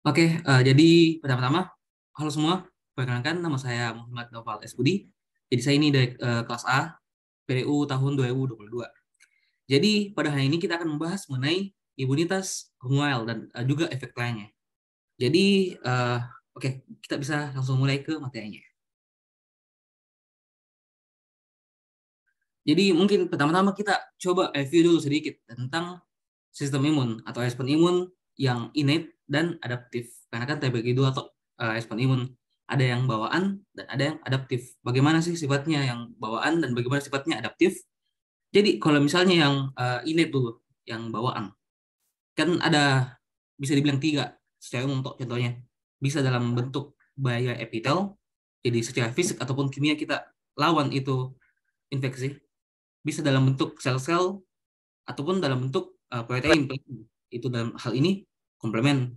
Oke, jadi pertama-tama, halo semua, perkenalkan nama saya Muhammad Noval S. Budi. Jadi saya ini dari kelas A, PDU tahun 2022. Jadi pada hari ini kita akan membahas mengenai imunitas humoral dan juga efek lainnya. Jadi, oke, kita bisa langsung mulai ke materinya. Jadi mungkin pertama-tama kita coba review dulu sedikit tentang sistem imun atau respon imun yang innate dan adaptif. Karena kan terbagi dua atau respon imun. Ada yang bawaan dan ada yang adaptif. Bagaimana sih sifatnya yang bawaan dan bagaimana sifatnya adaptif? Jadi kalau misalnya yang innate dulu, yang bawaan, kan ada bisa dibilang tiga secara umum untuk contohnya. Bisa dalam bentuk barrier epitel, jadi secara fisik ataupun kimia kita lawan itu infeksi. Bisa dalam bentuk sel-sel ataupun dalam bentuk protein. Itu dalam hal ini komplemen.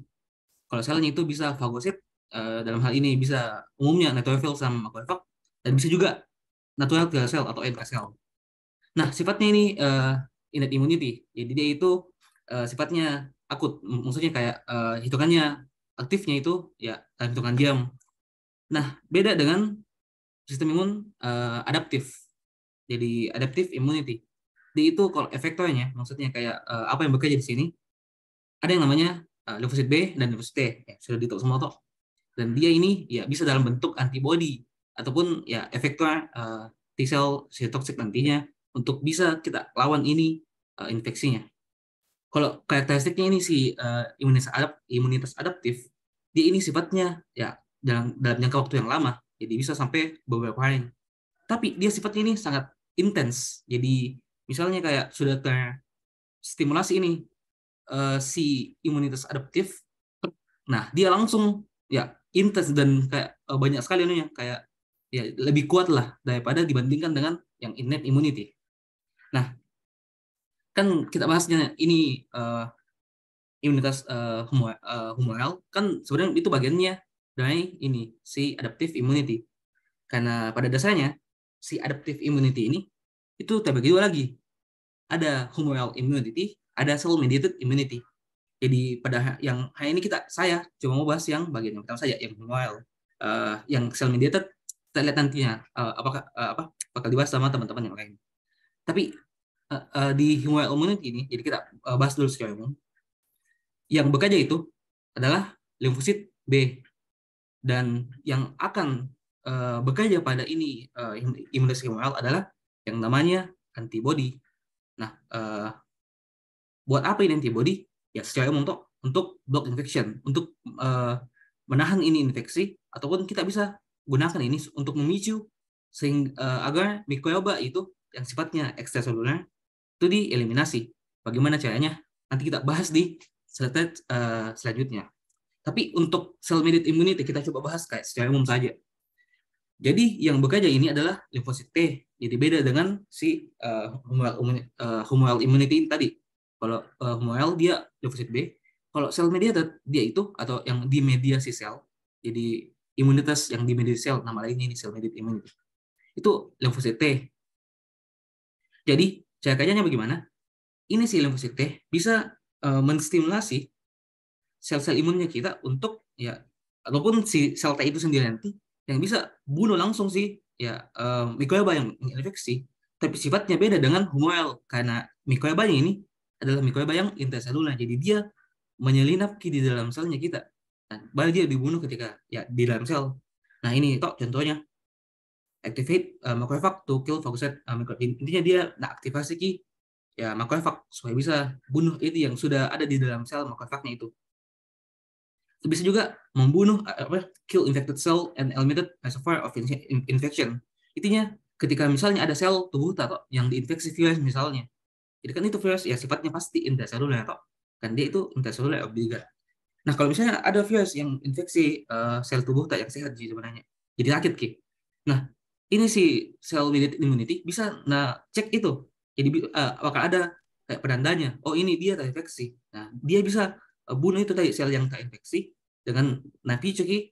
Kalau selnya itu bisa fagosit, dalam hal ini bisa umumnya neutrophil sama macrophage, dan bisa juga natural killer cell atau NK cell. Nah, sifatnya ini innate immunity. Jadi dia itu sifatnya akut. Maksudnya kayak hitungannya aktifnya itu ya dalam hitungan diam. Nah, beda dengan sistem imun adaptif. Jadi adaptive immunity. Di itu kalau efektornya, maksudnya kayak apa yang bekerja di sini, ada yang namanya limfosit B dan limfosit T, ya, sudah ditahu semua toh. Dan dia ini ya bisa dalam bentuk antibody ataupun ya efektor T cell cytotoxic nantinya untuk bisa kita lawan ini infeksinya. Kalau karakteristiknya ini si imunitas adaptif, dia ini sifatnya ya dalam jangka waktu yang lama, jadi bisa sampai beberapa hari. Tapi dia sifatnya ini sangat intens. Jadi misalnya kayak sudah terstimulasi ini si imunitas adaptif, nah dia langsung ya intens dan kayak banyak sekali anunya kayak ya lebih kuat lah daripada dibandingkan dengan yang innate immunity. Nah, kan kita bahasnya ini imunitas humoral kan sebenarnya itu bagiannya dari ini si adaptive immunity. Karena pada dasarnya si adaptive immunity ini itu terbagi dua lagi. Ada humoral immunity, ada cell mediated immunity. Jadi pada yang hari ini saya cuma mau bahas yang bagian yang pertama saja yang humoral. Yang cell mediated kita lihat nantinya bakal dibahas sama teman-teman yang lain. Tapi di humoral immunity ini jadi kita bahas dulu secara umum. Yang bekerja itu adalah limfosit B dan yang akan bekerja pada ini imunitas humoral adalah yang namanya antibody. Nah, buat apa ini antibody? Ya secara umum untuk block infection, untuk menahan ini infeksi, ataupun kita bisa gunakan ini untuk memicu sehingga agar mikroba itu yang sifatnya ekstraseluler itu dieliminasi. Bagaimana caranya? Nanti kita bahas di slide selanjutnya. Tapi untuk cell mediated immunity kita coba bahas kayak secara umum saja. Jadi yang bekerja ini adalah limfosit T. Jadi beda dengan si humoral immunity tadi. Kalau humoral dia limfosit B. Kalau sel mediated dia itu atau yang dimediasi sel. Jadi imunitas yang dimediasi sel, nama lainnya ini cell mediated immunity. Itu limfosit T. Jadi cara kerjanya bagaimana? Ini si limfosit T bisa menstimulasi sel-sel imunnya kita untuk ya ataupun si sel T itu sendiri nanti yang bisa bunuh langsung sih ya mikroba yang infeksi, tapi sifatnya beda dengan humoral karena mikroba ini adalah mikroba yang intraseluler, jadi dia menyelinap di dalam selnya kita dan baru dia dibunuh ketika ya di dalam sel. Nah ini toh contohnya activate macrophage to kill phagocyte intinya dia nak aktivasi ki ya macrophage supaya bisa bunuh itu yang sudah ada di dalam sel macrophage-nya itu. Bisa juga membunuh kill infected cell and eliminated reservoir of infection. Intinya ketika misalnya ada sel tubuh atau yang diinfeksi virus misalnya, jadi kan itu virus ya sifatnya pasti intraseluler atau kan dia itu intraseluler obligat. Nah kalau misalnya ada virus yang infeksi sel tubuh tak yang sehat sebenarnya, jadi sakit ki. Nah ini si cell mediated immunity bisa cek itu, jadi apakah ada kayak penandanya, oh ini dia terinfeksi. Nah dia bisa bunuh itu tadi sel yang terinfeksi dengan nanti ceki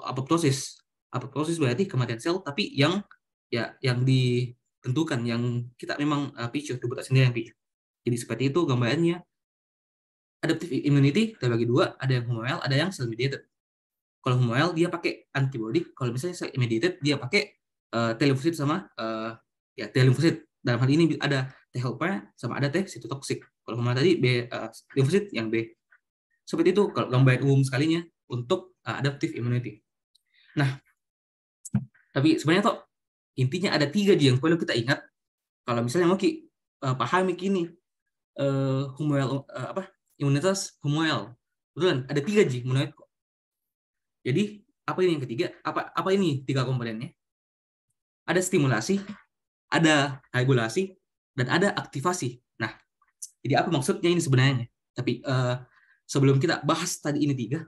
apoptosis. Apoptosis berarti kematian sel, tapi yang ya yang ditentukan, yang kita memang picu tubuh tak sendiri yang picu. Jadi seperti itu gambarannya. adaptive immunity terbagi dua, ada yang humoral, ada yang cell mediated. Kalau humoral dia pakai antibody, kalau misalnya cell mediated dia pakai T limfosit sama ya T limfosit. Dalam hal ini ada T helper sama ada T cytotoxic. Kalau humoral tadi B limfosit yang B. Seperti itu kalau gambaran umum sekalinya untuk adaptive immunity. Nah, tapi sebenarnya toh intinya ada 3 yang perlu kita ingat. Kalau misalnya mau pahami gini humoral imunitas humoral. Betulan ada 3 menurut. Jadi apa ini yang ketiga? Apa ini 3 komponennya? Ada stimulasi, ada regulasi, dan ada aktivasi. Nah, jadi apa maksudnya ini sebenarnya? Tapi sebelum kita bahas tadi ini 3,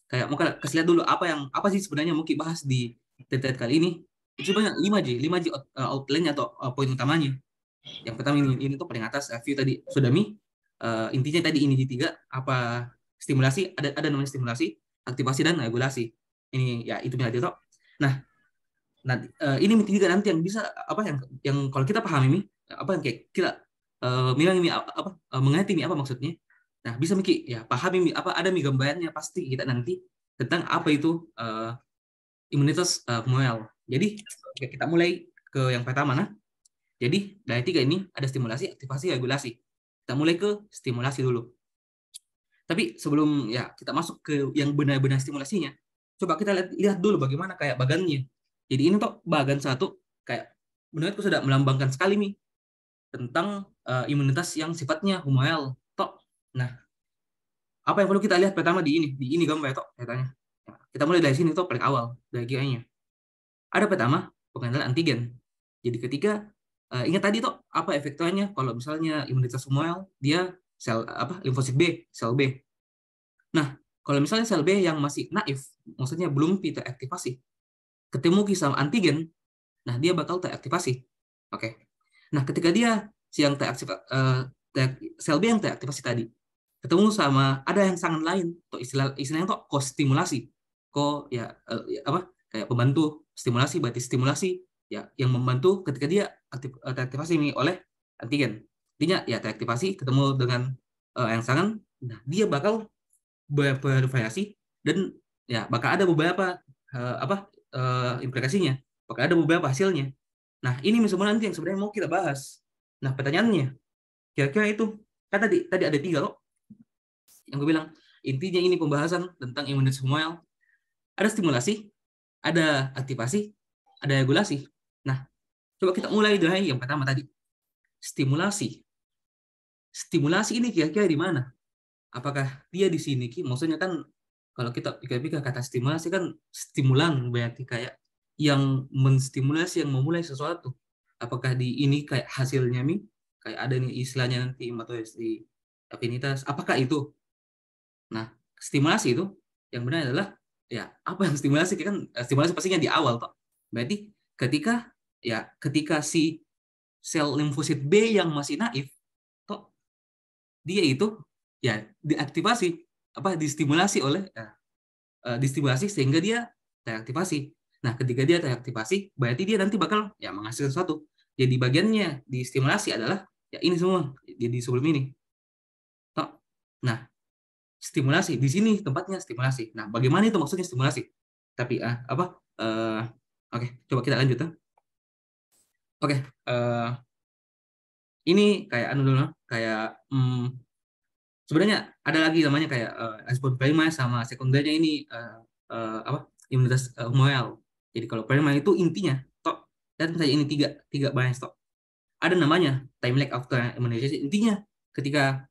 kayak mau kasih lihat dulu apa sih sebenarnya mau kita bahas di TTT kali ini. Itu sebenarnya 5 outline atau poin utamanya. Yang pertama ini tuh paling atas view tadi sudah intinya tadi ini di 3 apa stimulasi ada namanya stimulasi, aktivasi dan regulasi. Ini ya itu tadi toh. Nah, nanti ini juga nanti yang bisa yang kalau kita pahami ini apa yang kayak kita bilang ini mengerti ini apa maksudnya. Nah, bisa mikir ya pahami apa ada gambarannya pasti kita nanti tentang apa itu imunitas humoral. Jadi kita mulai ke yang pertama. Nah, jadi dari 3 ini ada stimulasi, aktivasi, regulasi. Kita mulai ke stimulasi dulu. Tapi sebelum ya kita masuk ke yang benar-benar stimulasinya, coba kita lihat dulu bagaimana kayak bagannya. Jadi ini tuh bagan satu kayak menurutku sudah melambangkan sekali nih tentang imunitas yang sifatnya humoral. Tok. Nah, apa yang perlu kita lihat pertama di ini gambar tok katanya. Kita mulai dari sini tuh paling awal dari kiranya. Ada pertama pengenalan antigen. Jadi ketika ingat tadi tuh apa efeknya kalau misalnya imunitas humoral dia sel limfosit B, sel B. Nah, kalau misalnya sel B yang masih naif, maksudnya belum teraktivasi, ketemu sama antigen, nah dia bakal teraktivasi. Oke. Nah, ketika dia yang sel B yang teraktivasi tadi, ketemu sama ada yang sangat lain, atau istilahnya tuh kostimulasi. Ya kayak pembantu stimulasi, berarti stimulasi ya yang membantu ketika dia teraktivasi ini oleh antigen. Artinya ya teraktivasi ketemu dengan yang sangat, nah dia bakal bervariasi dan ya bakal ada beberapa implikasinya, bakal ada beberapa hasilnya. Nah, ini semua nanti yang sebenarnya mau kita bahas. Nah, pertanyaannya, kira-kira itu kan tadi ada 3 loh yang gue bilang. Intinya ini pembahasan tentang imunitas humoral. Ada stimulasi, ada aktivasi, ada regulasi. Nah, coba kita mulai dari yang pertama tadi. Stimulasi. Stimulasi ini kira-kira di mana? Apakah dia di sini Ki? Maksudnya kan kalau kita pikir-pikir kata stimulasi kan stimulan, berarti kayak yang menstimulasi, yang memulai sesuatu. Apakah di ini kayak hasilnya Mi? Kayak ada nih istilahnya nanti hematopoiesis afinitas. Apakah itu? Nah, stimulasi itu yang benar adalah ya apa yang stimulasi kan stimulasi pastinya di awal toh. Berarti ketika si sel limfosit B yang masih naif toh dia itu ya diaktifasi distimulasi distimulasi sehingga dia teraktivasi. Nah, ketika dia teraktivasi berarti dia nanti bakal ya menghasilkan sesuatu. Jadi bagiannya di stimulasi adalah ya ini semua jadi sebelum ini. Toh. Nah, stimulasi di sini tempatnya stimulasi. Nah, bagaimana itu maksudnya stimulasi? Tapi oke, coba kita lanjut. Oke, ini kayak dulu kayak sebenarnya ada lagi namanya kayak respon primer sama sekundernya ini imunitas humoral. Jadi kalau primer itu intinya dan saja ini tiga bias ada namanya time lag after immunization. Intinya ketika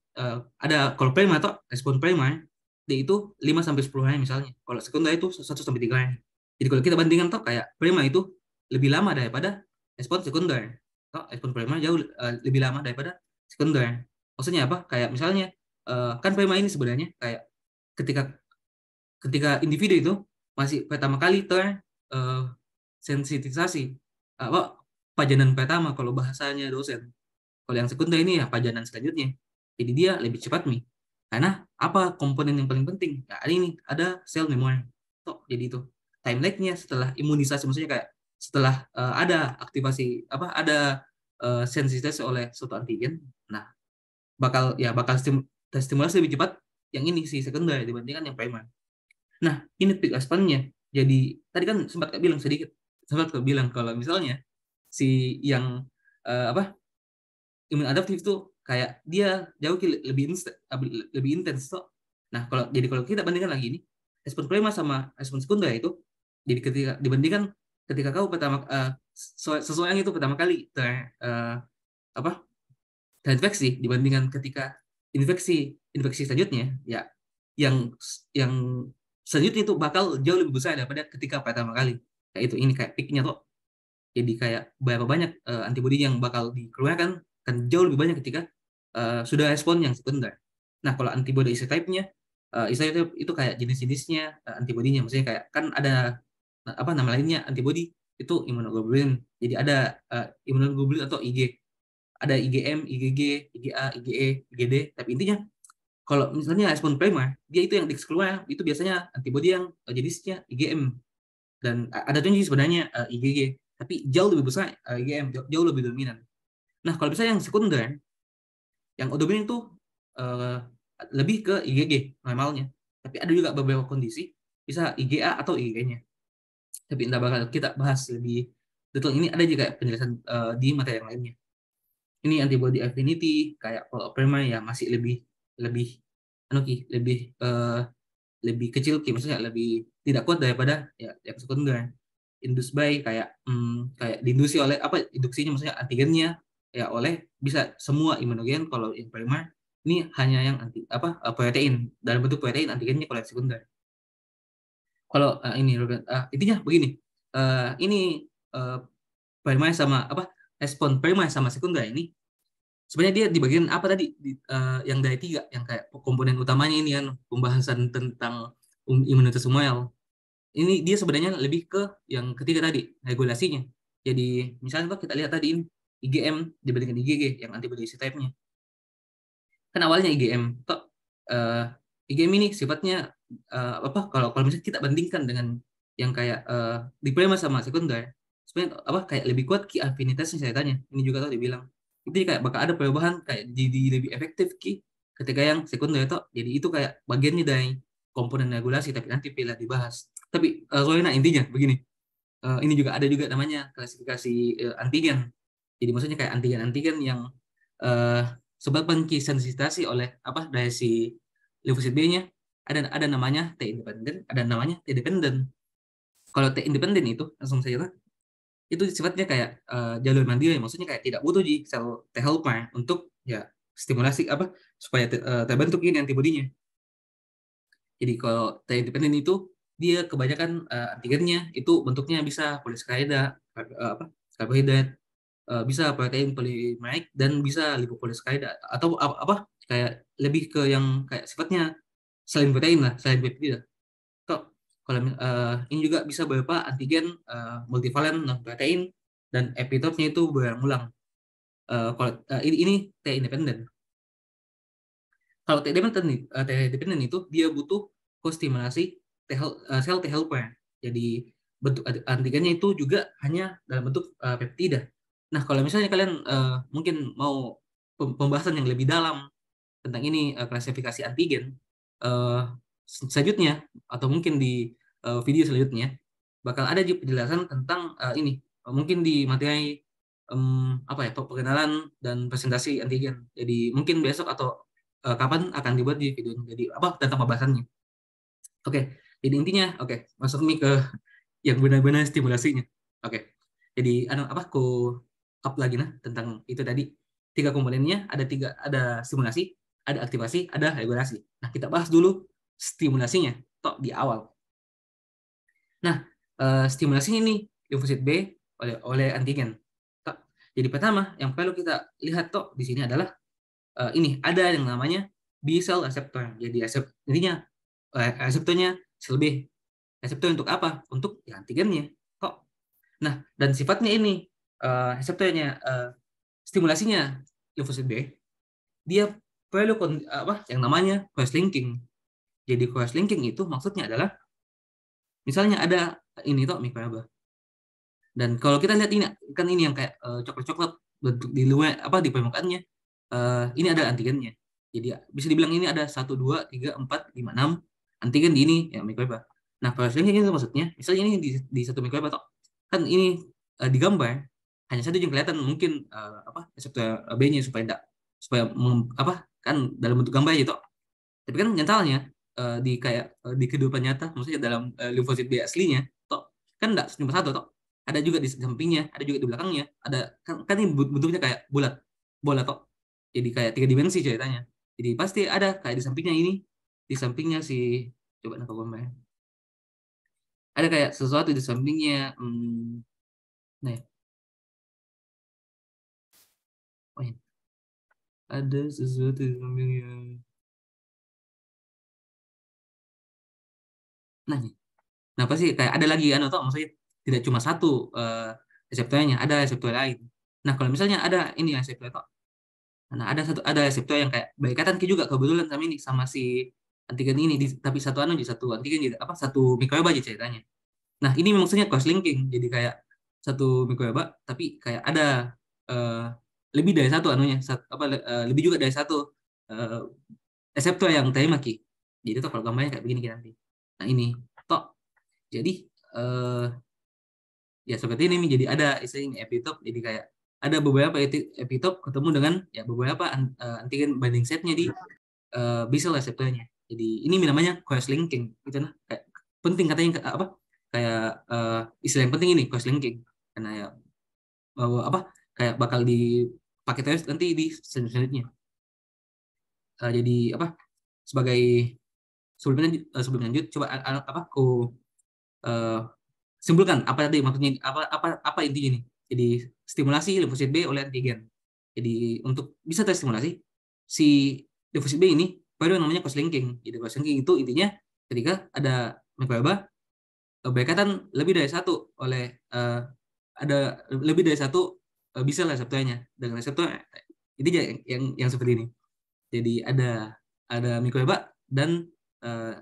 ada kalau primer atau respon primer dia itu 5 sampai 10 hari misalnya. Kalau sekunder itu 1 sampai 3 hari. Jadi kalau kita bandingkan kayak primer itu lebih lama daripada respon sekunder. Respon primer jauh lebih lama daripada sekunder. Maksudnya apa? Kayak misalnya kan primer ini sebenarnya kayak ketika individu itu masih pertama kali sensitisasi pajanan pertama kalau bahasanya dosen. Kalau yang sekunder ini ya pajanan selanjutnya. Jadi dia lebih cepat nih. Karena apa komponen yang paling penting? Ya, ini ada sel memori. Jadi itu time lag-nya setelah imunisasi, maksudnya kayak setelah ada aktivasi ada sensitisasi oleh suatu antigen. Nah, bakal terstimulasi lebih cepat yang ini si sekunder dibandingkan yang primer. Nah, ini peak responnya. Jadi tadi kan sempat kau bilang kalau misalnya si yang apa imun adaptif tuh kayak dia jauh lebih intens tuh. Nah, kalau kita bandingkan lagi ini respon primer sama respon sekunder itu, jadi ketika dibandingkan ketika kau pertama seseorang itu pertama kali apa terinfeksi dibandingkan ketika infeksi selanjutnya, ya yang yang selanjutnya itu bakal jauh lebih besar daripada ketika pertama kali. Kayak itu ini kayak peaknya tuh. Jadi kayak berapa banyak antibodi yang bakal dikeluarkan kan jauh lebih banyak ketika sudah respon yang sekunder. Nah, kalau antibodi isotype-nya isotype itu kayak jenis-jenisnya antibodinya. Maksudnya kayak kan ada apa nama lainnya antibodi itu imunoglobulin. Jadi ada imunoglobulin atau IG. Ada IgM, IgG, IgA, IgE, IgD. Tapi intinya kalau misalnya respon primer, dia itu yang keluar itu biasanya antibodi yang jenisnya IgM dan ada juga sebenarnya IgG, tapi jauh lebih besar IgM, jauh lebih dominan. Nah, kalau misalnya yang sekunder, yang dominan itu uh, lebih ke IgG normalnya. Tapi ada juga beberapa kondisi bisa IgA atau IgG-nya. Tapi tidak bakal kita bahas lebih detail. Ini ada juga penjelasan di materi yang lainnya. Ini antibody affinity kayak kalau primer ya masih lebih lebih lebih lebih kecil maksudnya lebih tidak kuat daripada ya yang sekunder. Induce by kayak diinduksi oleh apa induksinya maksudnya antigennya ya oleh bisa semua imunogen. Kalau yang primer ini hanya yang protein dalam bentuk protein antigennya kalau yang sekunder. Kalau intinya begini, ini primer sama respon primer sama sekunder ini sebenarnya dia di bagian apa tadi yang dari tiga yang kayak komponen utamanya ini kan pembahasan tentang imunitas humoral. Ini dia sebenarnya lebih ke yang ketiga tadi regulasinya. Jadi misalnya kita lihat tadi ini IgM dibandingkan IgG yang antibody type-nya. Kan awalnya IgM toh IgM ini sifatnya kalau kalau misalnya kita bandingkan dengan yang kayak di primer sama sekunder sebenarnya kayak lebih kuat ki afinitasnya saya tanya. Ini juga tuh dibilang jadi kayak bakal ada perubahan kayak jadi lebih efektif ki ketika yang sekunder itu jadi itu kayak bagiannya dari komponen regulasi tapi nanti bila dibahas. Tapi soalnya intinya begini, ini juga ada juga namanya klasifikasi antigen. Jadi maksudnya kayak antigen-antigen yang uh, sebabkan sensitasi oleh dari si limfosit B-nya ada namanya T independen, ada namanya T dependent. Kalau T independen itu langsung saja itu sifatnya kayak jalur mandiri, maksudnya kayak tidak butuh di sel T helper untuk ya stimulasi supaya terbentuk ini antibodinya. Jadi kalau T independen itu dia kebanyakan antigennya itu bentuknya bisa polisakarida, karbohidrat, bisa protein polimerik dan bisa lipopolissakarida atau kayak lebih ke yang kayak sifatnya selain protein lah, selain peptida. Kalau ini juga bisa berupa antigen multivalen non protein dan epitopnya itu berulang-ulang. Kalau ini T independen. Kalau T dependent itu dia butuh kostimulasi sel T helper. Jadi bentuk antigennya itu juga hanya dalam bentuk peptida. Nah, kalau misalnya kalian mungkin mau pembahasan yang lebih dalam tentang ini klasifikasi antigen selanjutnya atau mungkin di video selanjutnya bakal ada juga penjelasan tentang ini mungkin di materi pengenalan dan presentasi antigen. Jadi mungkin besok atau kapan akan dibuat di video ini. Jadi tentang pembahasannya. Oke, jadi intinya masuk nih ke yang benar-benar stimulasinya. Oke. Jadi aku up lagi tentang itu tadi tiga komponennya ada stimulasi, ada aktivasi, ada regulasi. Nah, kita bahas dulu stimulasinya di awal. Nah, stimulasinya ini limfosit B oleh antigen. Jadi pertama yang perlu kita lihat di sini adalah ini ada yang namanya B cell receptor. Jadi intinya reseptornya sel B. Reseptor untuk apa? Untuk ya, antigennya. Nah, dan sifatnya ini reseptornya stimulasinya limfosit B, dia perlu yang namanya cross linking. Jadi cross linking itu maksudnya adalah misalnya ada ini mikroba. Dan kalau kita lihat ini kan ini yang kayak coklat-coklat bentuk di luar di permukaannya ini ada antigennya. Jadi bisa dibilang ini ada 1, 2, 3, 4, 5, 6 antigen di ini ya mikroba. Nah, cross-linking ini maksudnya, misalnya ini di satu mikroba toh, kan ini digambar hanya satu yang kelihatan mungkin reseptor B-nya supaya enggak kan dalam bentuk gambar gitu. Tapi kan nyatanya di kehidupan nyata, maksudnya dalam limfosit B aslinya, toh kan enggak cuma satu toh. Ada juga di sampingnya, ada juga di belakangnya, kan ini bentuknya kayak bulat, bola toh. Jadi kayak 3 dimensi ceritanya. Jadi pasti ada kayak di sampingnya ini, di sampingnya si coba nangkap gambar. Ada kayak sesuatu di sampingnya. Nah, ya. Oh, ya. Ada sesuatu di sampingnya. Nah, ya. Nah pasti kayak ada lagi kan atau maksudnya tidak cuma satu reseptornya, ada reseptor lain. Nah kalau misalnya ada ini reseptor toh, nah ada reseptor yang kayak berikatan juga kebetulan sama ini sama si antigen ini tapi satu anu jadi satu antigen jadi satu mikroba aja ceritanya. Nah ini maksudnya cross linking jadi kayak satu mikroba tapi kayak ada eh, lebih dari satu anunya lebih juga dari satu eh, reseptor yang terima ki. Jadi tuh kalau gambarnya kayak begini nanti. Nah ini toh jadi eh, ya seperti ini nih, jadi ada istilahnya epitope, jadi kayak ada beberapa epitope ketemu dengan ya beberapa antigen binding setnya di B cell reseptornya. Jadi ini namanya cross linking gitu nah, kayak penting katanya kayak istilah yang penting ini cross linking karena ya bahwa kayak bakal dipakai terus nanti di selanjutnya. Jadi sebagai sebelum lanjut coba aku eh, simpulkan apa tadi maksudnya apa intinya nih. Jadi stimulasi limfosit B oleh antigen. Jadi untuk bisa terstimulasi si limfosit B ini baru yang namanya cross linking. Jadi cross linking itu intinya ketika ada mikroba berkaitan lebih dari satu oleh ada lebih dari satu bisa reseptornya dengan reseptor ini yang seperti ini. Jadi ada mikroba dan eh,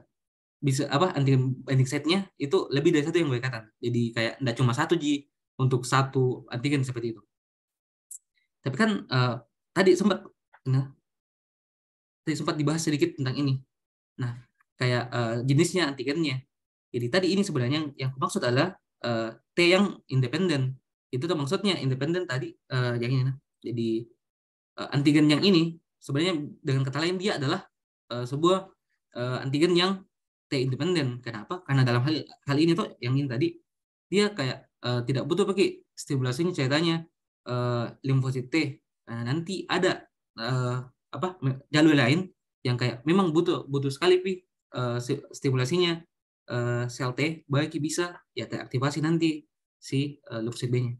bisa antigen binding site-nya itu lebih dari satu yang berikatan. Jadi kayak tidak cuma satu untuk satu antigen seperti itu. Tapi kan tadi sempat nah, tadi sempat dibahas sedikit tentang ini. Nah, kayak jenisnya antigennya. Jadi tadi ini sebenarnya yang aku maksud adalah T yang independen. Itu tuh maksudnya independen tadi yang ini. Nah. Jadi antigen yang ini sebenarnya dengan kata lain dia adalah sebuah antigen yang T independen. Kenapa? Karena dalam hal ini tuh yang ini tadi dia kayak tidak butuh pakai stimulasinya ceritanya limfosit T. Nah, nanti ada uh, jalur lain yang kayak memang butuh butuh sekali stimulasinya sel T baik bisa ya teraktivasi nanti si limfosit B-nya.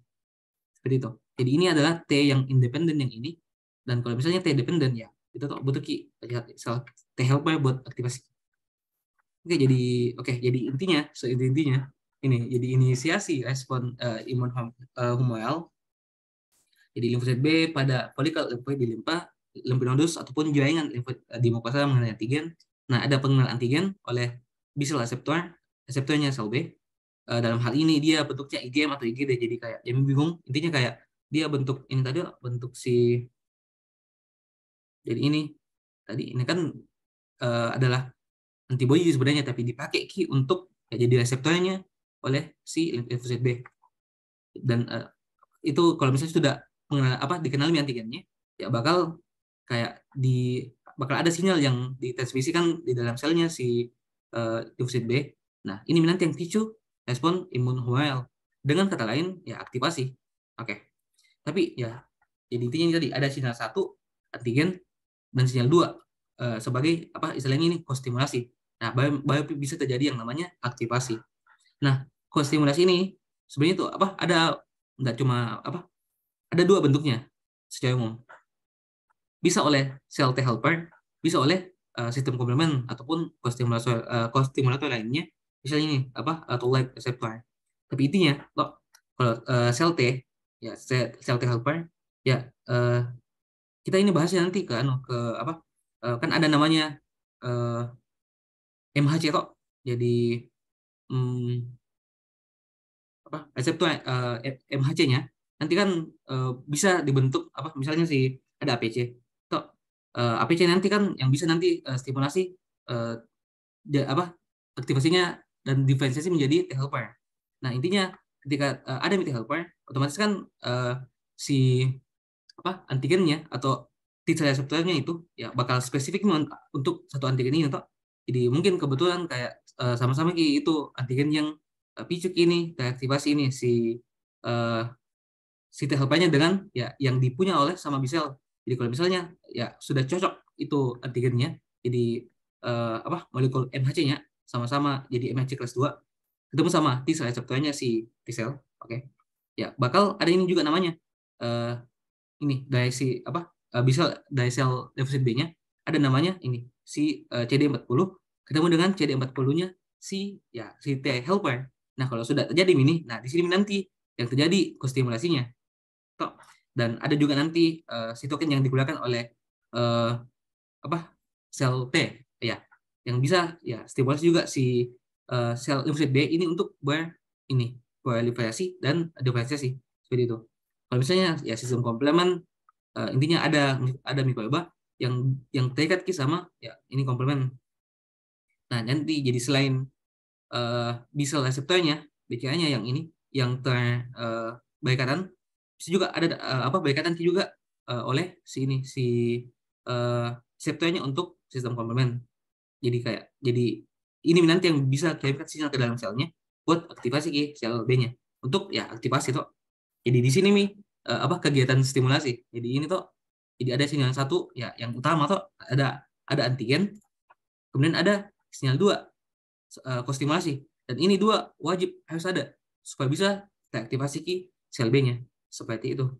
Seperti itu. Jadi ini adalah T yang independen yang ini. Dan kalau misalnya T dependen ya itu tuh butuh sel T helper buat aktivasi. Jadi intinya intinya ini jadi inisiasi respon imun humoral jadi limfosit B pada folikel limfoid di limpa lymph ataupun jaringan limfoid di mukosa mengenai antigen. Nah, ada pengenalan antigen oleh B cell reseptornya sel B. Dalam hal ini dia bentuknya IgM atau IgD jadi kayak jadi bingung intinya kayak dia bentuk ini tadi bentuk si jadi ini kan adalah antibody sebenarnya tapi dipakai untuk jadi reseptornya oleh si limfosit B dan itu kalau misalnya sudah dikenali antigennya ya kayak bakal ada sinyal yang ditransmisikan di dalam selnya si limfosit B. Nah ini nanti yang picu respon imun humoral dengan kata lain ya aktivasi. Oke. Tapi ya jadi intinya tadi ada sinyal satu antigen dan sinyal dua sebagai istilahnya ini kostimulasi. Nah, baru bisa terjadi yang namanya aktivasi. Nah, kostimulasi ini sebenarnya itu ada nggak cuma ada dua bentuknya secara umum. Bisa oleh sel T helper, bisa oleh sistem komplement ataupun kostimulator lainnya. Misalnya ini atau like receptor. Tapi intinya kalau sel T ya sel T helper ya kita ini bahasnya nanti kan ada namanya MHC kok. Jadi hmm, reseptor MHC-nya nanti kan bisa dibentuk misalnya si ada APC toh APC nanti kan yang bisa nanti stimulasi eh, aktivasinya dan diferensiasi menjadi T helper. Nah, intinya ketika ada T helper, otomatis kan si antigennya atau T cell reseptornya itu ya bakal spesifik untuk satu antigen ini toh. Jadi mungkin kebetulan kayak sama-sama itu antigen yang picu ini teraktivasi ini eh, si T helpernya dengan ya yang dipunya oleh sama B cell. Jadi kalau misalnya ya sudah cocok itu antigennya, jadi molekul MHC-nya sama-sama jadi MHC kelas 2 ketemu sama T cell reseptornya si T cell, oke. Ya, bakal ada ini juga namanya eh, ini dari si bisa dari sel defisit B-nya ada namanya ini si CD40 ketemu dengan CD40-nya si T helper. Nah, kalau sudah terjadi ini, nah di sini nanti yang terjadi kostimulasinya. Dan ada juga nanti sitokin yang digunakan oleh uh, sel T ya yang bisa ya stimulasi juga si sel limfosit B ini untuk proliferasi dan diferensiasi seperti itu. Kalau misalnya ya sistem komplement intinya ada mikroba yang terikat sama ya ini komplement. Nah, nanti jadi selain B cell reseptornya, BCA-nya yang ini yang berikatan, bisa juga ada berikatan juga oleh si reseptornya untuk sistem komplement. Jadi ini nanti yang bisa kirimkan sinyal ke dalam selnya buat aktivasi ke sel B-nya untuk ya aktivasi toh. Jadi di sini kegiatan stimulasi. Jadi ini toh jadi ada sinyal satu ya yang utama toh ada antigen, kemudian ada sinyal dua kostimulasi, dan ini dua wajib harus ada supaya bisa teraktivasi ki sel B-nya seperti itu.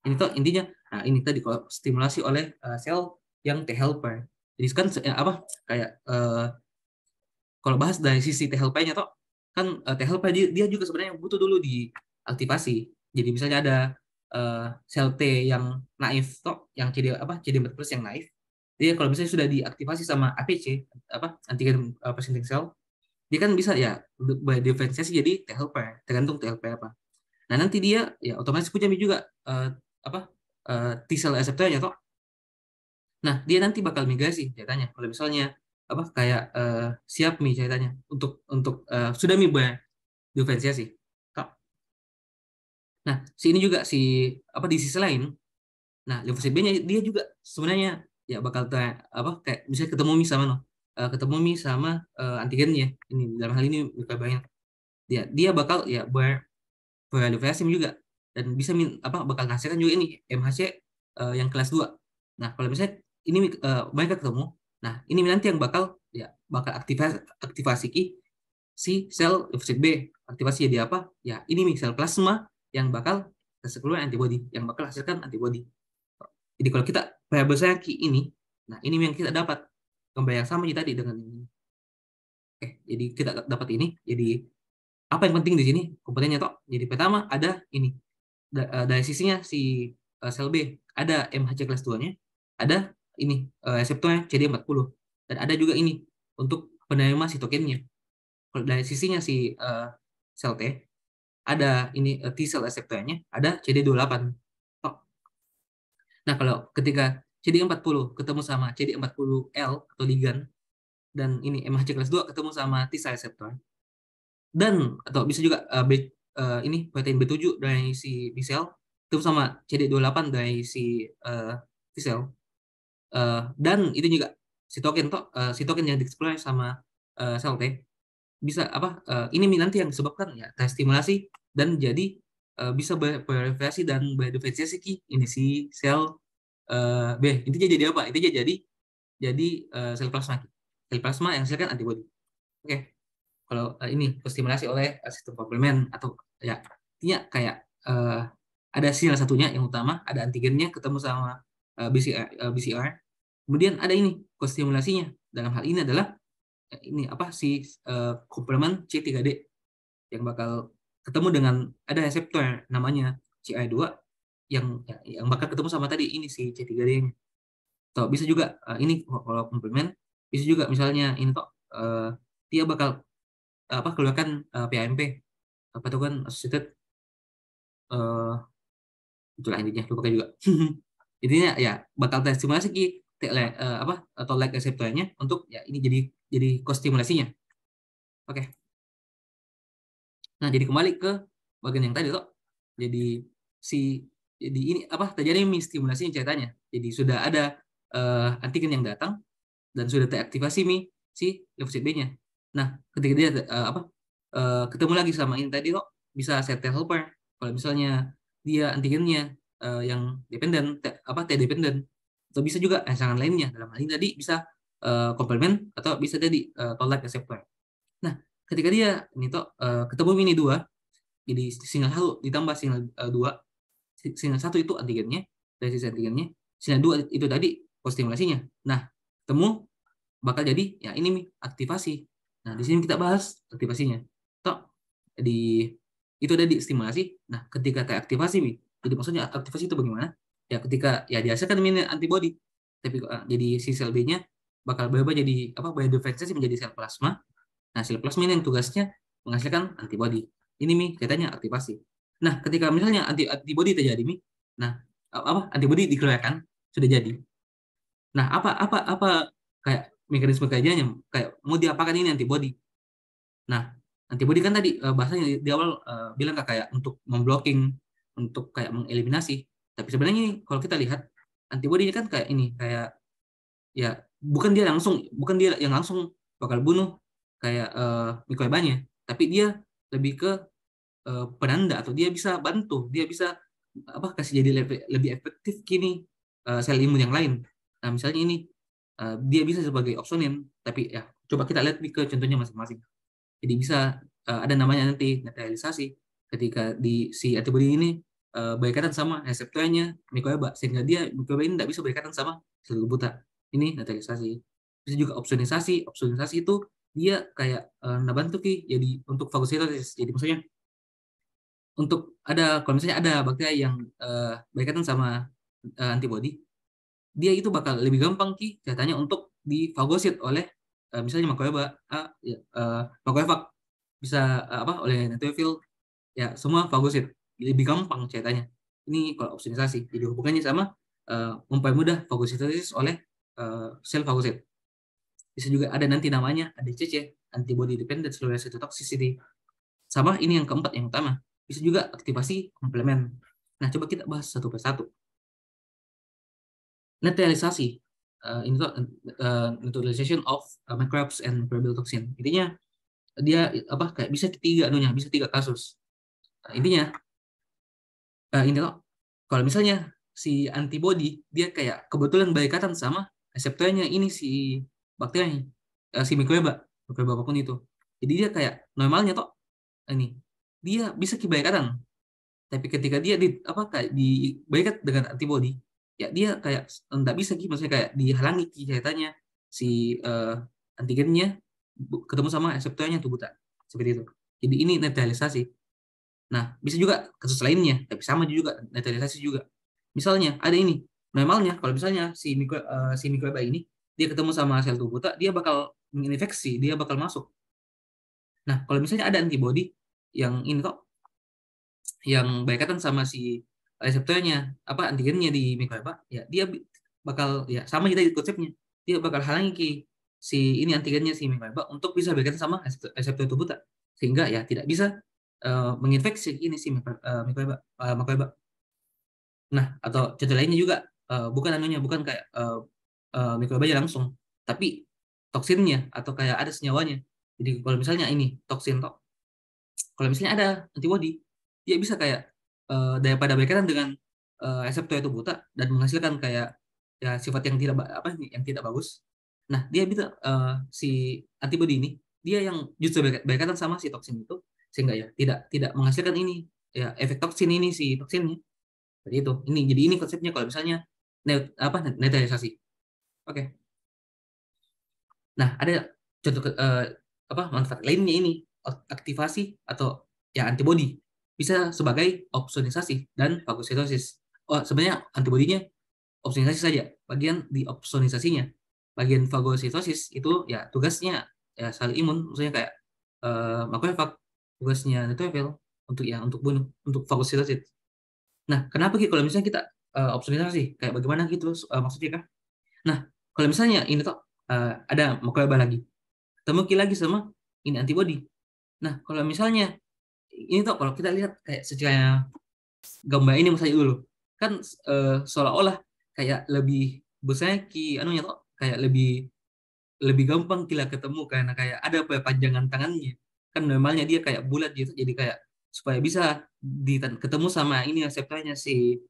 Ini tuh intinya. Nah, ini tadi kalau stimulasi oleh sel yang T helper. Jadi kan kayak kalau bahas dari sisi T helper-nya toh kan T helper dia juga sebenarnya butuh dulu diaktivasi. Jadi misalnya ada sel T yang naif toh yang CD4+ yang naif. Dia kalau misalnya sudah diaktifasi sama APC antigen presenting cell, dia kan bisa ya berdiferensiasi jadi T helper, tergantung T helper apa. Nah, nanti dia ya otomatis punya juga T cell reseptornya toh. Nah, dia nanti bakal migrasi ceritanya. Kalau misalnya kayak siap nih ceritanya untuk sudah mi berdiferensiasi. Toh. Nah, ini juga di sisi lain. Nah, limfosit B-nya dia juga sebenarnya ya bakal kayak bisa ketemu mi sama ketemu mi sama antigennya. Ini dalam hal ini bukan banyak. Dia bakal ya berproliferasi juga dan bisa bakal menghasilkan juga ini MHC yang kelas 2. Nah, kalau misalnya ini mereka ketemu, nah ini nanti yang bakal aktivasi si sel limfosit B. Aktivasi jadi apa? Ya, ini sel plasma yang bakal keluar antibody, yang bakal hasilkan antibody. Jadi kalau kita variabel Ki ini, nah ini yang kita dapat gambar yang sama tadi dengan ini. Oke, jadi kita dapat ini. Jadi apa yang penting di sini komponennya toh? Jadi pertama ada ini dari sisinya si sel B ada MHC kelas 2-nya, ada ini reseptornya CD40, dan ada juga ini untuk penerima sitokinnya. Kalau dari sisinya si sel T ada ini T cell reseptornya, ada CD28. Oh. Nah, kalau ketika CD40 ketemu sama CD40L atau ligan, dan ini MHC kelas 2 ketemu sama T cell reseptor, dan atau bisa juga ini protein B7 dari si B cell ketemu sama CD28 dari si T cell, dan itu juga sitokin yang dieksplor sama sel T bisa ini nanti yang disebabkan ya terstimulasi dan jadi bisa berproliferasi dan berdiferensiasi ini si sel B. Intinya jadi apa? Intinya jadi sel plasma. Sel plasma yang hasilkan antibody. Oke. Kalau ini stimulasi oleh sistem komplement atau ya intinya kayak ada sinyal satunya yang utama, ada antigennya ketemu sama BCR. Kemudian ada ini kostimulasinya. Dalam hal ini adalah ini komplement C3D yang bakal ketemu dengan ada reseptor namanya CI2 yang bakal ketemu sama tadi ini si C3D-nya. Atau bisa juga ini kalau komplement bisa juga misalnya ini toh dia bakal keluarkan PAMP apa itu kan associated itulah intinya lupa juga. Intinya ya bakal terstimulasi atau like reseptornya untuk ya ini jadi kostimulasinya. Oke. Nah, jadi kembali ke bagian yang tadi tuh. Jadi ini terjadi stimulasi ceritanya. Jadi sudah ada antigen yang datang dan sudah teraktivasi si limfosit B-nya. Nah, ketika dia ketemu lagi sama ini tadi kok bisa set T helper. Kalau misalnya dia antigennya yang dependen T dependen, atau bisa juga rangsangan lainnya. Dalam hal ini tadi bisa komplement atau bisa jadi toll-like receptor. Nah, ketika dia ini ketemu ini dua, jadi sinyal 1 ditambah sinyal 2, sinyal 1 itu antigennya, dari sisi antigennya, sinyal 2 itu tadi kostimulasinya. Nah, ketemu bakal jadi ya ini aktivasi. Nah, di sini kita bahas aktivasinya. Di itu ada di stimulasi. Nah, ketika teraktivasi, jadi maksudnya aktivasi itu bagaimana? Ya ketika ya dihasilkan antibody, tapi jadi si sel B-nya bakal berubah jadi biodiferensiasi menjadi sel plasma. Nah, sel plasma ini yang tugasnya menghasilkan antibody. Ini katanya aktivasi. Nah, ketika misalnya antibody terjadi nah antibody dikeluarkan sudah jadi. Nah, apa kayak mekanisme kerjanya, kayak mau diapakan ini antibody? Nah, antibody kan tadi bahasanya di awal bilang kayak untuk memblocking, untuk kayak mengeliminasi. Tapi sebenarnya ini kalau kita lihat antibody kan kayak ya bukan dia yang langsung bakal bunuh kayak mikrobannya, tapi dia lebih ke penanda, atau dia bisa bantu, dia bisa kasih jadi lebih efektif kini sel imun yang lain. Nah, misalnya ini dia bisa sebagai opsonin, tapi ya coba kita lihat ke contohnya masing-masing. Jadi bisa ada namanya nanti netralisasi ketika si antibody ini berikatan sama reseptornya mikroba, sehingga dia mikroba ini tidak bisa berikatan sama sel buta. Ini netralisasi. Bisa juga opsonisasi. Opsonisasi itu dia kayak nabantu jadi untuk fagositosis. Jadi maksudnya kalau misalnya ada bakteri yang berikatan sama antibody, dia itu bakal lebih gampang katanya untuk difagosit oleh misalnya makroba makrofag, bisa oleh neutrophil, ya semua fagosit lebih gampang ceritanya. Ini kalau opsonisasi, jadi hubungannya sama mempermudah fagositosis oleh sel fagosit. Bisa juga ada nanti namanya ADCC, antibody dependent cellular cytotoxicity. Sama ini yang keempat, yang utama, bisa juga aktivasi komplement. Nah, coba kita bahas satu persatu. Netralisasi, ini tuh neutralization of microbes and microbial toxin. Intinya dia kayak bisa tiga kasus. Nah, intinya ini loh, kalau misalnya si antibody dia kayak kebetulan berikatan sama reseptornya ini si bakteri, si mikroba apapun itu. Jadi dia kayak normalnya ini dia bisa berikatan, tapi ketika dia kayak diberikat dengan antibody, ya dia kayak enggak bisa maksudnya kayak dihalangi ceritanya si antigennya ketemu sama reseptornya tuh buta, seperti itu. Jadi ini netralisasi. Nah, bisa juga kasus lainnya, tapi sama juga netralisasi juga. Misalnya ada ini, normalnya kalau misalnya si mikroba ini dia ketemu sama sel tubuh buta, dia bakal menginfeksi, dia bakal masuk. Nah, kalau misalnya ada antibody yang ini yang berkaitan sama si reseptornya, antigennya di mikroba, ya dia bakal ya sama kita konsepnya, dia bakal halangi si ini antigennya si mikroba untuk bisa berkaitan sama reseptor tubuh tak, sehingga ya tidak bisa menginfeksi ini si mikroba. Nah, atau contoh lainnya juga bukan kayak mikrobanya langsung, tapi toksinnya atau kayak ada senyawanya. Jadi kalau misalnya ini toksin kalau misalnya ada antibody, dia bisa kayak daripada berkaitan dengan reseptor itu buta dan menghasilkan kayak ya sifat yang tidak bagus. Nah, dia bisa si antibody ini dia yang justru berkaitan sama si toksin itu, sehingga ya tidak menghasilkan ini ya efek toksin ini si toksinnya. Jadi itu. Ini konsepnya kalau misalnya netralisasi. Oke. Nah, ada contoh manfaat lainnya ini, aktivasi atau ya antibody bisa sebagai opsonisasi dan fagositosis. Sebenarnya antibodinya opsonisasi saja, bagian di opsonisasinya. Bagian fagositosis itu ya tugasnya ya sel imun, maksudnya kayak makrofag, tugasnya neutrophil untuk bunuh, untuk fagositosis. Nah, kenapa kalau misalnya kita opsonisasi kayak bagaimana gitu maksudnya kan? Nah, kalau misalnya ini tuh ada Mokoeba lagi, ketemu lagi sama ini antibody. Nah, kalau misalnya ini tuh kalau kita lihat kayak secara gambar ini misalnya dulu, kan seolah-olah kayak lebih besar anunya tuh kayak lebih lebih gampang kita ketemu karena kayak ada perpanjangan tangannya. Kan normalnya dia kayak bulat gitu, jadi kayak supaya bisa ketemu sama ini reseptornya si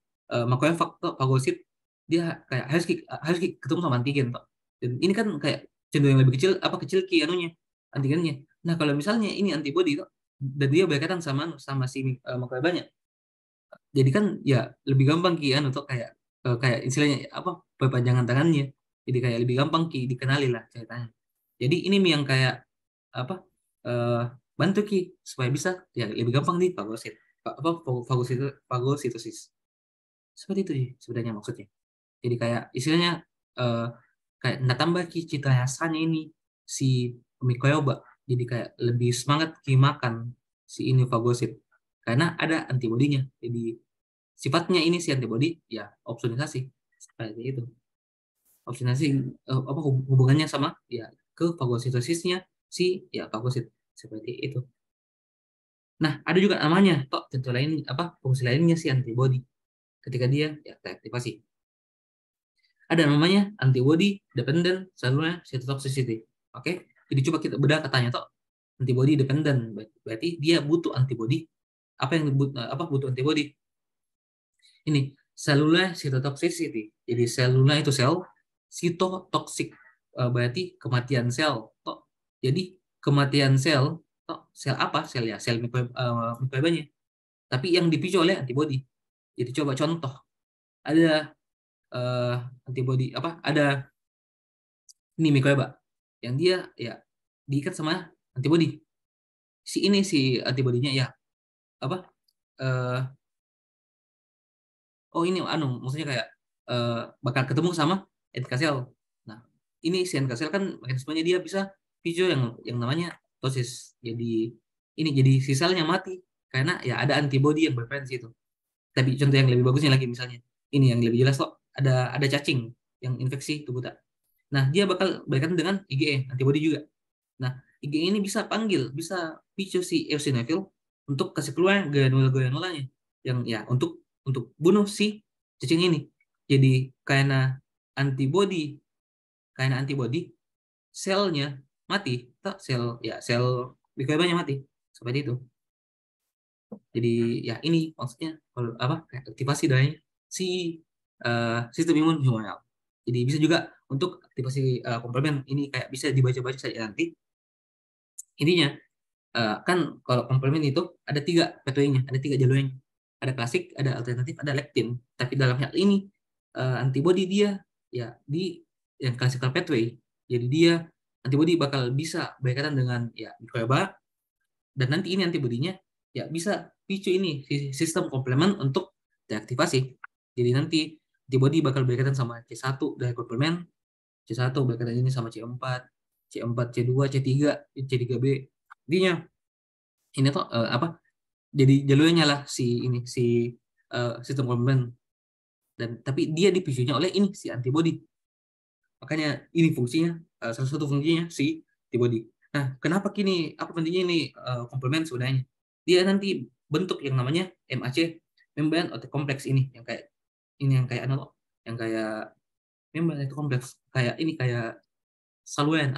fagosit, dia kayak ketemu sama antigen toh. Dan ini kan kayak cenderung lebih kecil kecil anunya antigennya. Nah, kalau misalnya ini antibody toh, dan dia berkaitan sama sama si banyak, jadi kan ya lebih gampang untuk kayak kayak istilahnya perpanjangan tangannya, jadi kayak lebih gampang dikenali lah ceritanya. Jadi ini yang kayak apa eh, bantu supaya bisa ya lebih gampang nih fagositosis seperti itu sih sebenarnya maksudnya. Jadi kayak istilahnya eh, kayak nggak tambah cita rasanya ini si mikroba, jadi kayak lebih semangat makan si ini fagosit karena ada antibodinya. Jadi sifatnya ini si antibody ya opsonisasi seperti itu. Opsonisasi hubungannya sama ya ke fagositosisnya si ya fagosit seperti itu. Nah, ada juga namanya toh tentu lain fungsi lainnya si antibody ketika dia ya teraktivasi. Ada namanya antibody dependent cellular cytotoxicity. Oke, jadi coba kita bedah katanya toh antibody dependent, berarti dia butuh antibody. Apa yang butuh antibody? Ini cellular cytotoxicity. Jadi cellular itu sel, cytotoxic berarti kematian sel. Toh. Jadi kematian sel, toh, sel apa? Sel ya, sel mikrobanya. Tapi yang dipicu oleh antibody. Jadi coba contoh, ada uh, antibody ada ini mikroba yang dia ya diikat sama antibody. Si ini si antibodinya ya apa eh oh ini maksudnya kayak bakal ketemu sama NK sel. Nah, ini si NK sel kan mekanismenya dia bisa picu yang namanya tosis. Jadi ini jadi si selnya mati karena ya ada antibody yang berperan di situ. Tapi contoh yang lebih bagusnya lagi misalnya ini yang lebih jelas kok, ada cacing yang infeksi tubuh tak. Nah, dia bakal berkaitan dengan IgE, antibody juga. Nah, IgE ini bisa picu si eosinophil untuk kasih keluar granula-granulanya yang ya untuk bunuh si cacing ini. Jadi karena antibody karena antibody selnya mati, tak sel mikrobanya mati seperti itu. Jadi ya ini maksudnya kalau kayak aktivasi dari si sistem imun humoral. Jadi bisa juga untuk aktivasi komplement ini kayak bisa dibaca-baca saja nanti. Intinya kan kalau komplement itu ada tiga pathway-nya, ada tiga jalurnya. Ada klasik, ada alternatif, ada lektin. Tapi dalam hal ini antibody dia ya di yang classical pathway. Jadi dia antibody bakal bisa berkaitan dengan ya mikroba, dan nanti ini antibodinya ya bisa picu ini sistem komplement untuk deaktivasi. Jadi nanti antibody bakal berkaitan sama C1 dari komplement, C1 berkaitan ini sama C4, C4, C2, C3, C3B. Intinya ini tuh jadi jalurnya lah si sistem komplement, dan tapi dia dipicunya oleh ini si antibody. Makanya ini fungsinya salah satu fungsinya si antibody. Nah, kenapa apa pentingnya ini komplement sebenarnya? Dia nanti bentuk yang namanya MAC, membrane otak kompleks ini yang kayak yang kayak membrane itu kompleks kayak ini kayak saluran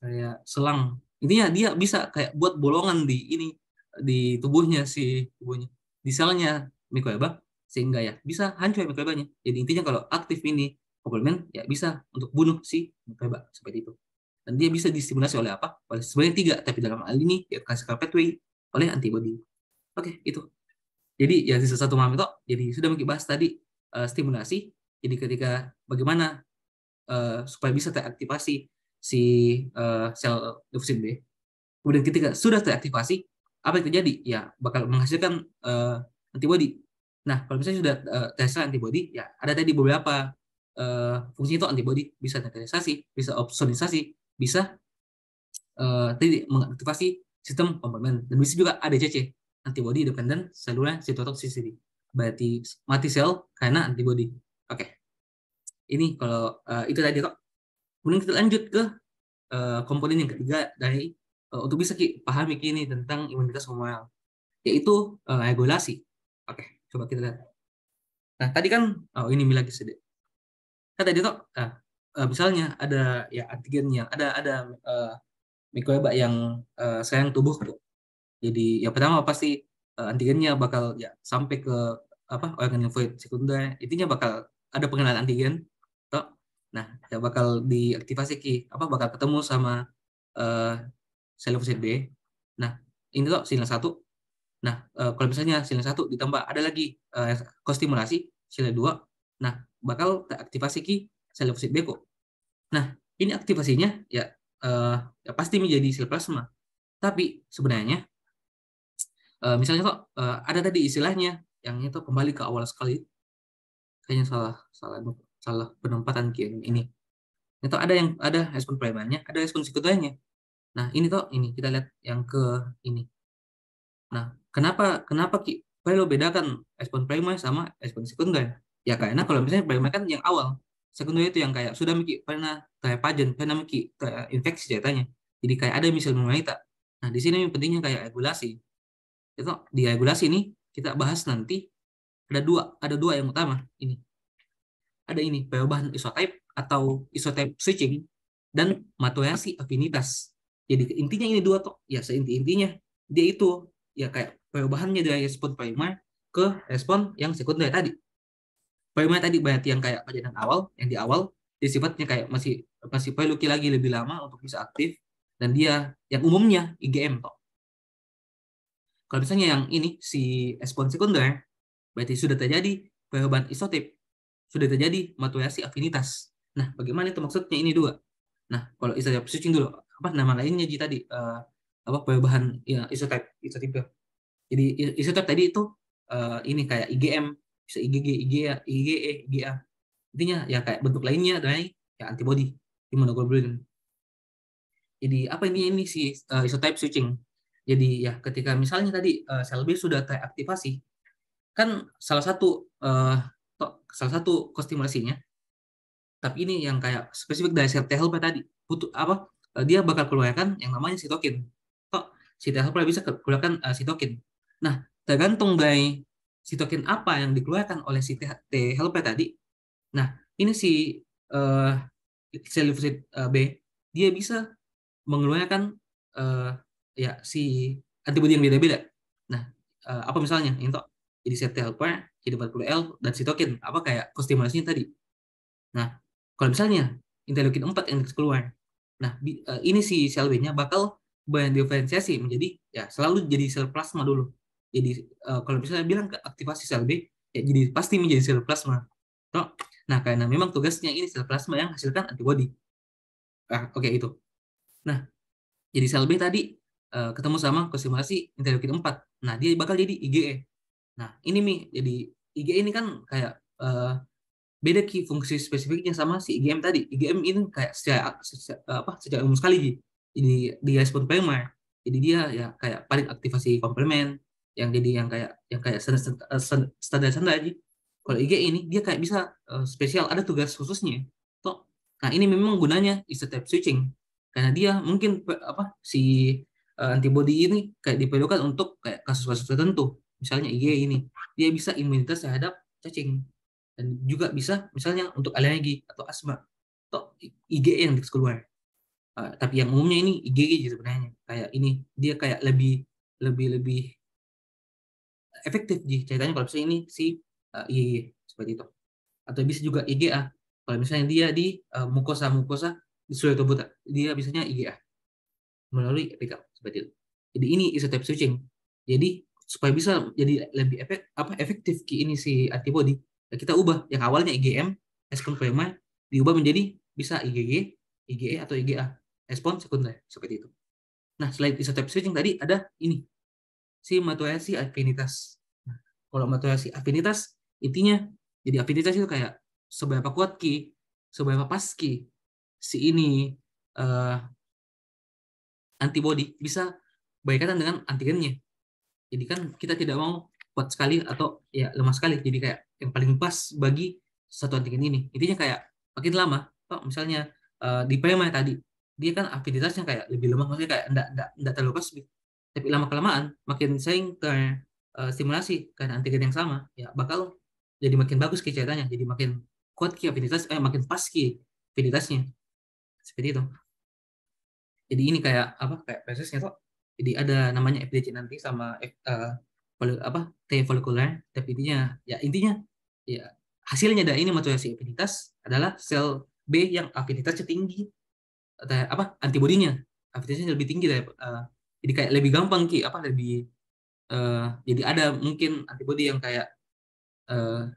kayak selang. Intinya dia bisa kayak buat bolongan di tubuhnya di selnya mikroba, sehingga ya bisa hancur mikrobanya. Jadi intinya kalau aktif ini komplement ya bisa untuk bunuh si mikroba seperti itu. Dan dia bisa distimulasi oleh sebenarnya tiga, tapi dalam hal ini ya classical pathway oleh antibody. Oke, itu. Jadi ya sisa satu malam itu jadi sudah bahas tadi stimulasi. Jadi ketika bagaimana supaya bisa teraktivasi si sel limfosit B. Kemudian ketika sudah teraktivasi, apa yang terjadi? Ya bakal menghasilkan antibody. Nah, kalau misalnya sudah terhasil antibody, ya ada tadi beberapa fungsi itu antibody bisa neutralisasi, bisa opsonisasi, bisa tadi mengaktifasi sistem komplement, dan bisa juga ADCC, antibody dependent cellular cytotoxicity. Berarti mati sel karena antibody. Oke. ini kalau itu tadi kok. Kemudian kita lanjut ke komponen yang ketiga dari untuk bisa pahami kini tentang imunitas humoral, yaitu regulasi. Oke, coba kita lihat. Nah, tadi kan ini lagi sedikit. Kan tadi tuh misalnya ada ya antigen yang ada mikroba yang serang tubuh tuh. Jadi yang pertama pasti antigennya bakal ya sampai ke organ limfoid sekunder, intinya bakal ada pengenalan antigen toh. Nah, ya bakal diaktifasi bakal ketemu sama uh, sel limfosit B. Nah, ini tuh sinyal satu. Nah, kalau misalnya sinyal satu ditambah ada lagi kostimulasi sinyal dua, nah bakal teraktivasi sel limfosit B kok. Nah, ini aktivasinya ya, uh, ya pasti menjadi sel plasma. Tapi sebenarnya misalnya kok ada tadi istilahnya yang itu kembali ke awal sekali, kayaknya salah salah salah penempatan ini. Itu ada respon primernya, ada respon sekundernya. Nah, ini ini kita lihat yang ke ini. Nah, kenapa kenapa perlu bedakan respon primer sama respon sekunder? Ya karena kalau misalnya primer kan yang awal, sekunder itu yang kayak sudah pernah terpajen, pernah terinfeksi ceritanya. Jadi kayak ada misal mengalita. Nah, di sini yang pentingnya kayak regulasi. Itu di regulasi ini kita bahas nanti ada dua yang utama ini. Ada ini perubahan isotype atau isotype switching dan maturasi afinitas. Jadi intinya ini dua ya seinti-intinya dia itu ya kayak perubahannya dari respon primer ke respon yang sekunder tadi. Primer tadi berarti yang kayak pajanan awal, yang di awal dia sifatnya kayak masih masih perlu lagi lebih lama untuk bisa aktif, dan dia yang umumnya IgM toh. Kalau misalnya yang ini si respon sekunder berarti sudah terjadi perubahan isotip, sudah terjadi maturasi afinitas. Nah, bagaimana itu maksudnya ini dua? Nah, kalau isotip switching dulu, apa nama lainnya Ji tadi? Perubahan ya isotip. Jadi isotip tadi itu ini kayak IgM, bisa IgG, IgA, IgE, IgA. Intinya ya kayak bentuk lainnya dari ya antibody immunoglobulin. Jadi apa ini si isotype switching? Jadi ya ketika misalnya tadi sel B sudah teraktivasi, kan salah satu kostimulasinya, tapi ini yang kayak spesifik dari sel T helper tadi butuh dia bakal keluarkan yang namanya sitokin. Si T helper bisa keluarkan sitokin. Nah, tergantung dari sitokin apa yang dikeluarkan oleh si T helper tadi. Nah, ini si uh, sel limfosit B dia bisa mengeluarkan uh, ya si antibodi yang beda-beda. Nah, apa misalnya ini jadi set helper, CD40L dan sitokin apa kayak kostimulasinya tadi. Nah, kalau misalnya interleukin 4 yang keluar, nah ini si sel B-nya bakal berdiferensiasi menjadi ya selalu jadi sel plasma dulu. Jadi kalau misalnya bilang ke aktivasi sel B, ya jadi pasti menjadi sel plasma. Nah, karena memang tugasnya ini sel plasma yang hasilkan antibodi. Oke, itu. Nah, jadi sel B tadi ketemu sama kostimulasi interleukin 4. Nah, dia bakal jadi IgE. Nah, ini jadi IgE ini kan kayak beda fungsi spesifiknya sama si IgM tadi. IgM ini kayak secara umum sekali jadi dia respon primer. Jadi dia ya kayak paling aktivasi komplement yang jadi yang kayak standar aja. Kalau IG ini dia kayak bisa spesial, ada tugas khususnya. Toh, nah ini memang gunanya isotype switching karena dia mungkin si antibody ini kayak diperlukan untuk kayak kasus-kasus tertentu. Misalnya IG ini dia bisa imunitas terhadap cacing, dan juga bisa misalnya untuk alergi atau asma. Toh IgE yang keluar. Tapi yang umumnya ini IgG sebenarnya. Kayak ini dia kayak lebih lebih lebih efektif ceritanya kalau misalnya ini si IgG seperti itu. Atau bisa juga IgA. Kalau misalnya dia di mukosa di seluruh tubuh, dia biasanya IgA melalui epikal seperti itu. Jadi ini isotype switching. Jadi supaya bisa jadi lebih efektif ini si antibody, kita ubah yang awalnya IgM respon primer diubah menjadi bisa IgG, IgE atau IgA respon sekunder seperti itu. Nah, selain isotype switching tadi ada ini si maturasi afinitas. Nah, kalau maturasi afinitas intinya jadi afinitas itu kayak seberapa kuat seberapa pas si ini antibody bisa berkaitan dengan antigennya. Jadi kan kita tidak mau kuat sekali atau ya lemah sekali. Jadi kayak yang paling pas bagi satu antigen ini. Intinya kayak makin lama, kok misalnya di prima tadi, dia kan aktivitasnya kayak lebih lemah, maksudnya kayak enggak terlalu pasif. Tapi lama kelamaan makin sering stimulasi karena antigen yang sama, ya bakal jadi makin bagus ki ceritanya, jadi makin kuat ki aktivitas, makin pas ki aktivitasnya seperti itu. Jadi ini kayak apa, kayak prosesnya tuh. Jadi ada namanya FDC nanti sama apa T folikuler, tapi intinya ya hasilnya dari ini maturasi afinitas adalah sel B yang afinitasnya tinggi, atau apa antibodinya afinitasnya lebih tinggi dari jadi kayak lebih gampang ki apa lebih jadi ada mungkin antibodi yang kayak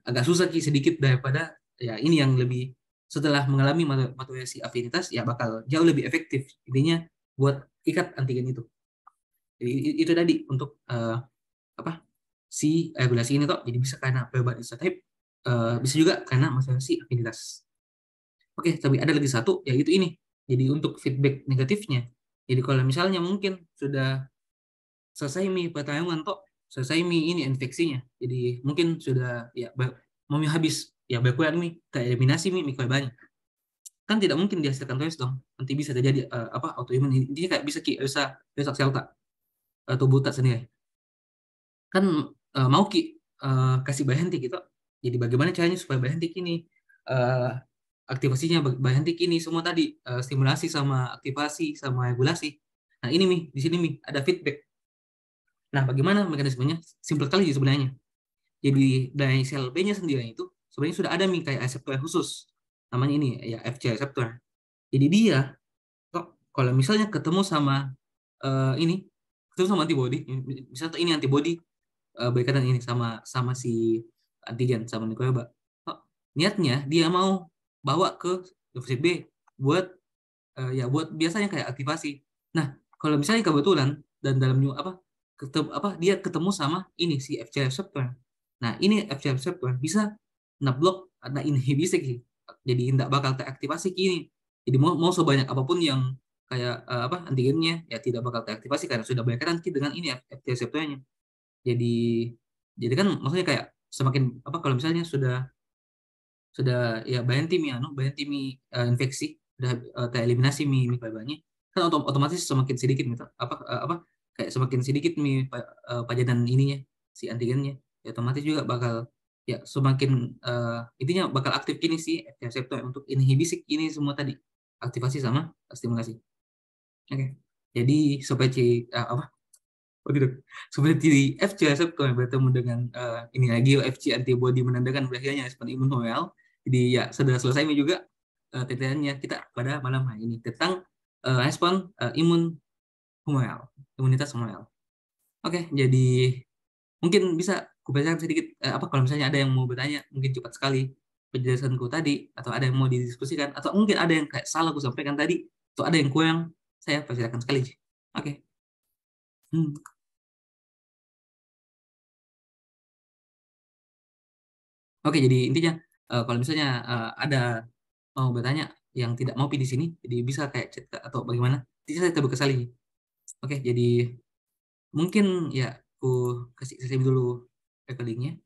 agak susah ki sedikit daripada ya ini yang lebih setelah mengalami maturasi afinitas ya bakal jauh lebih efektif intinya buat ikat antigen itu. Jadi itu tadi untuk apa si regulasi ini toh, jadi bisa karena perubahan isotype, bisa juga karena maturasi afinitas. Oke, tapi ada lagi satu yaitu ini. Jadi untuk feedback negatifnya, jadi kalau misalnya mungkin sudah selesai mi pertayungan toh, selesai mi ini infeksinya, jadi mungkin sudah ya mau habis ya berkurang mi tereliminasi mi mikrobanya, kan tidak mungkin dihasilkan terus dong, nanti bisa terjadi apa autoimun, intinya kayak bisa ki rusak sel tak tubuh tak sendiri kan, mau ki kasih bahentik gitu. Jadi bagaimana caranya supaya bahentik ini eh, aktivasinya bahentik ini semua tadi stimulasi sama aktivasi sama regulasi. Nah ini mi di sini mi ada feedback. Nah bagaimana mekanismenya? Simpel kali sih sebenarnya. Jadi dari sel B-nya sendiri itu sebenarnya sudah ada mi kayak reseptor khusus, namanya ini ya FC reseptor. Jadi dia kok kalau misalnya ketemu sama ini ketemu sama antibody, misalnya ini antibody berkaitan ini sama sama si antigen sama mikroba. Oh, niatnya dia mau bawa ke limfosit B buat ya buat biasanya kayak aktivasi. Nah, kalau misalnya kebetulan dan dalam apa apa dia ketemu sama ini si FC receptor. Nah, ini FC receptor bisa ngeblok ada inhibisi gitu. Jadi tidak bakal teraktivasi kini. Jadi mau sebanyak apapun yang kayak apa antigennya ya tidak bakal teraktivasi karena sudah berkaitan dengan ini FC receptornya. Jadi kan maksudnya kayak semakin apa kalau misalnya sudah ya Bayantimi anu Bayantimi infeksi udah tereliminasi mikrobanya kan otomatis semakin sedikit gitu apa kayak semakin sedikit pajanan ininya si antigennya ya otomatis juga bakal ya semakin intinya bakal aktif kini si reseptor untuk inhibisi ini semua tadi aktivasi sama stimulasi. Oke. Jadi supaya apa oh gitu. Seperti FC reseptor yang bertemu dengan ini lagi FC antibody menandakan berakhirnya respon imun humoral. Jadi ya sudah selesai ini juga titiannya kita pada malam hari ini tentang respon imun humoral, imunitas humoral. Oke, jadi mungkin bisa kubacakan sedikit apa kalau misalnya ada yang mau bertanya, mungkin cepat sekali penjelasanku tadi atau ada yang mau didiskusikan atau mungkin ada yang kayak salah aku sampaikan tadi atau ada yang kurang, saya persilakan sekali. Oke. Hmm. Oke, jadi intinya kalau misalnya ada mau bertanya yang tidak mau pilih di sini, jadi bisa kayak chat atau bagaimana. Jadi saya terbuka sekali. Oke, jadi mungkin ya aku kasih dulu recordingnya.